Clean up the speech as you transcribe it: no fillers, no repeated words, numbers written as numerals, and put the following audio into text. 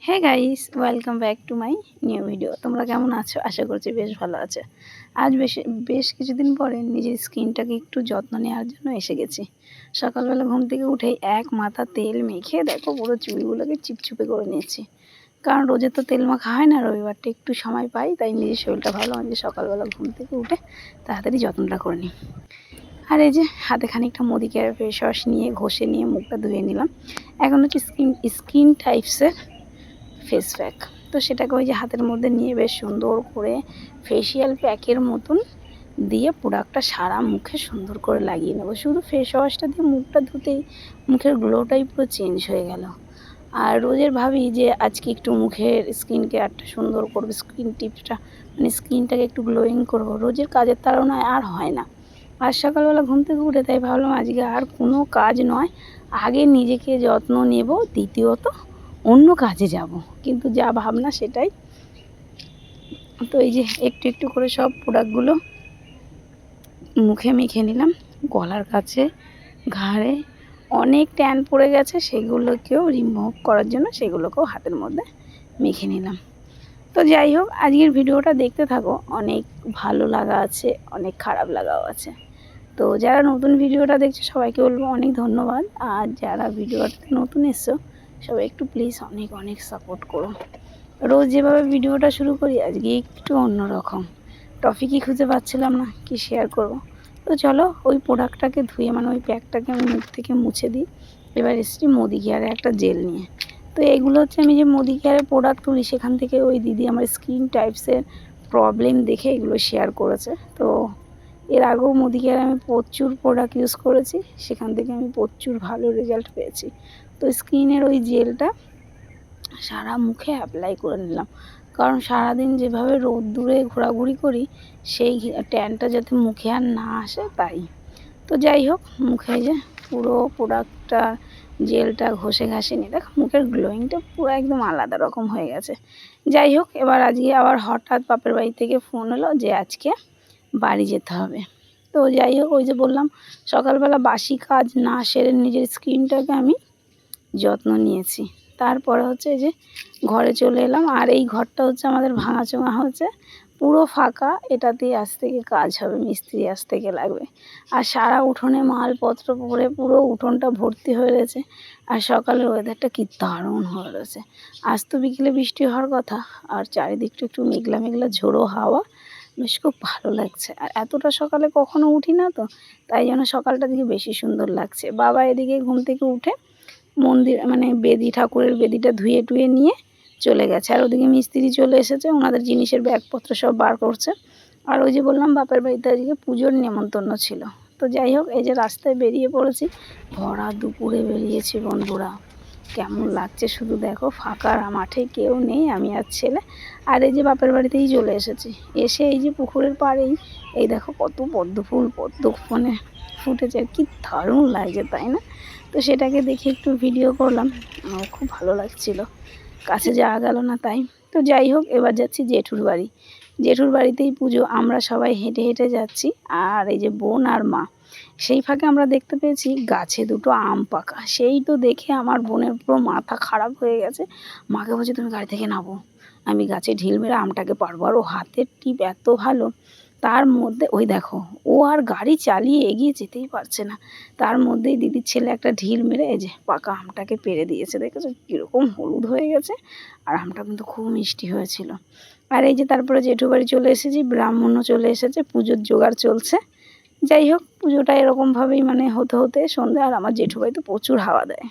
Hey guys, welcome back to my new video. তোমরা কেমন আছো? আশা করছি বেশ ভালো আছে। আজ বেশ কিছুদিন পরে নিজের স্কিনটাকে একটু যত্ন নেওয়ার জন্য এসে গেছি। সকালবেলা ঘুম থেকে উঠেই এক মাথা তেল মেখে দেখো পুরো চুলগুলোকে চিপচুপে করে নিয়েছি। কারণ রোজে তো তেল মাখা হয় না, রবিবারটা একটু সময় পাই, তাই নিজের শরীরটা ভালো যে সকালবেলা ঘুম থেকে উঠে তাড়াতাড়ি যত্নটা করে নিই। আর এই যে হাতে খানিকটা মুদি কেয়ার ফেস ওয়াশ নিয়ে ঘষে নিয়ে মুখটা ধুয়ে নিলাম। এখন হচ্ছে স্কিন টাইপসের ফেস প্যাক, তো সেটাকে ওই যে হাতের মধ্যে নিয়ে বেশ সুন্দর করে ফেসিয়াল প্যাকের মতন দিয়ে প্রোডাক্টটা সারা মুখে সুন্দর করে লাগিয়ে নেবো। শুধু ফেস ওয়াশটা দিয়ে মুখটা ধুতেই মুখের গ্লোটাই পুরো চেঞ্জ হয়ে গেল। আর রোজের ভাবি যে আজকে একটু মুখের স্কিন কেয়ারটা সুন্দর করবো, স্কিন টিপসটা মানে স্কিনটাকে একটু গ্লোয়িং করবো। রোজের কাজের তাড়নায় আর হয় না। আজ সকালবেলা ঘুম থেকে উঠে তাই ভাবলাম আজকে আর কোনো কাজ নয়, আগে নিজেকে যত্ন নেব, দ্বিতীয়ত অন্য কাজে যাব। কিন্তু যা ভাবনা সেটাই। তো এই যে একটু একটু করে সব প্রোডাক্টগুলো মুখে মেখে নিলাম। গলার কাছে, ঘাড়ে অনেক ট্যান পড়ে গেছে, সেগুলোকেও রিমুভ করার জন্য সেগুলোকেও হাতের মধ্যে মেখে নিলাম। তো যাই হোক, আজকের ভিডিওটা দেখতে থাকো। অনেক ভালো লাগা আছে, অনেক খারাপ লাগাও আছে। তো যারা নতুন ভিডিওটা দেখছো সবাইকে বলবো অনেক ধন্যবাদ। আর যারা ভিডিওটাতে নতুন এসছো সবাই একটু প্লিজ অনেক অনেক সাপোর্ট করো। রোজ যেভাবে ভিডিওটা শুরু করি আজকে একটু অন্যরকম, টপিকই খুঁজে পাচ্ছিলাম না কি শেয়ার করব। তো চলো ওই প্রোডাক্টটাকে ধুয়ে মানে ওই প্যাকটাকে আমি মুখ থেকে মুছে দিই। এবার এসেছি মোদি কেয়ারের একটা জেল নিয়ে। তো এগুলো হচ্ছে আমি যে মোদি কেয়ারের প্রোডাক্ট তুলি সেখান থেকে ওই দিদি আমার স্কিন টাইপসের প্রবলেম দেখে এগুলো শেয়ার করেছে। তো এর আগেও মোদি কেয়ারে আমি প্রচুর প্রোডাক্ট ইউজ করেছি, সেখান থেকে আমি প্রচুর ভালো রেজাল্ট পেয়েছি। তো স্কিনের ওই জেলটা সারা মুখে অ্যাপ্লাই করে নিলাম, কারণ সারাদিন যেভাবে রোদ্দুরে ঘোরাঘুরি করি সেই ট্যানটা যাতে মুখে আর না আসে তাই। তো যাই হোক, মুখে যে পুরো প্রোডাক্টটা জেলটা ঘষে ঘাসে নিয়ে দেখো মুখের গ্লোয়িংটা পুরো একদম আলাদা রকম হয়ে গেছে। যাই হোক, এবার আজকে আবার হঠাৎ বাপের বাড়ি থেকে ফোন এলো যে আজকে বাড়ি যেতে হবে। তো যাই হোক, ওই যে বললাম সকালবেলা বাসি কাজ না সেরে নিজের স্কিনটাকে আমি যত্ন নিয়েছি। তারপরে হচ্ছে যে ঘরে চলে এলাম। আর এই ঘরটা হচ্ছে আমাদের ভাঙাচোঙা হচ্ছে, পুরো ফাঁকা। এটাতেই আজ থেকে কাজ হবে, মিস্ত্রি আজ থেকে লাগবে। আর সারা উঠোনে মালপত্র পরে পুরো উঠোনটা ভর্তি হয়ে রয়েছে। আর সকালের ওয়েদারটা কি দারুণ হয়ে রয়েছে। আজ তো বিকেলে বৃষ্টি হওয়ার কথা, আর চারিদিকটা একটু মেঘলা মেঘলা ঝোড়ো হাওয়া, বেশ খুব ভালো লাগছে। আর এতটা সকালে কখনো উঠি না, তো তাই জন্য সকালটা দিকে বেশি সুন্দর লাগছে। বাবা এদিকে ঘুম থেকে উঠে মন্দির মানে বেদি, ঠাকুরের বেদিটা ধুয়ে টুয়ে নিয়ে চলে গেছে। আর ওদিকে মিস্ত্রি চলে এসেছে, ওনাদের জিনিসের ব্যাগপত্র সব বার করছে। আর ওই যে বললাম বাপের বাড়িতে আজকে পুজোর নেমন্তন্ন ছিল। তো যাই হোক, এই যে রাস্তায় বেরিয়ে পড়েছি, ভরা দুপুরে বেরিয়েছি বন্ধুরা। কেমন লাগছে শুধু দেখো, ফাঁকা মাঠে কেউ নেই, আমি আর ছেলে। আর এই যে বাপের বাড়িতেই চলে এসেছি। এসে এই যে পুকুরের পাড়েই এই দেখো কত পদ্ম ফুল মানে ফুটেছে, আর কি দারুণ লাগছে তাই না? তো সেটাকে দেখে একটু ভিডিও করলাম, আমার খুব ভালো লাগছিল। কাছে যাওয়া গেল না তাই। তো যাই হোক, এবার যাচ্ছি জেঠুর বাড়ি। জেঠুর বাড়িতেই পুজো, আমরা সবাই হেঁটে হেঁটে যাচ্ছি। আর এই যে বোন আর মা, সেই ফাঁকে আমরা দেখতে পেয়েছি গাছে দুটো আম পাকা। সেই তো দেখে আমার বোনের পুরো মাথা খারাপ হয়ে গেছে। মাকে বলছে তুমি গাড়ি থেকে নামো, আমি গাছে ঢিল মেরে আমটাকে পারবো। আর ও হাতের টিপ এত ভালো, তার মধ্যে ওই দেখো ও আর গাড়ি চালিয়ে এগিয়ে যেতেই পারছে না, তার মধ্যেই দিদির ছেলে একটা ঢিল মেরে এই যে পাকা আমটাকে পেরে দিয়েছে। দেখেছো কীরকম হলুদ হয়ে গেছে, আর আমটা কিন্তু খুব মিষ্টি হয়েছিল। আর এই যে তারপরে জেঠু বাড়ি চলে এসেছি, ব্রাহ্মণও চলে এসেছে, পুজোর জোগাড় চলছে। যাই হোক, পুজোটা এরকমভাবেই মানে হতে হতে সন্ধ্যা। আর আমার জেঠু বাড়ি তো প্রচুর হাওয়া দেয়।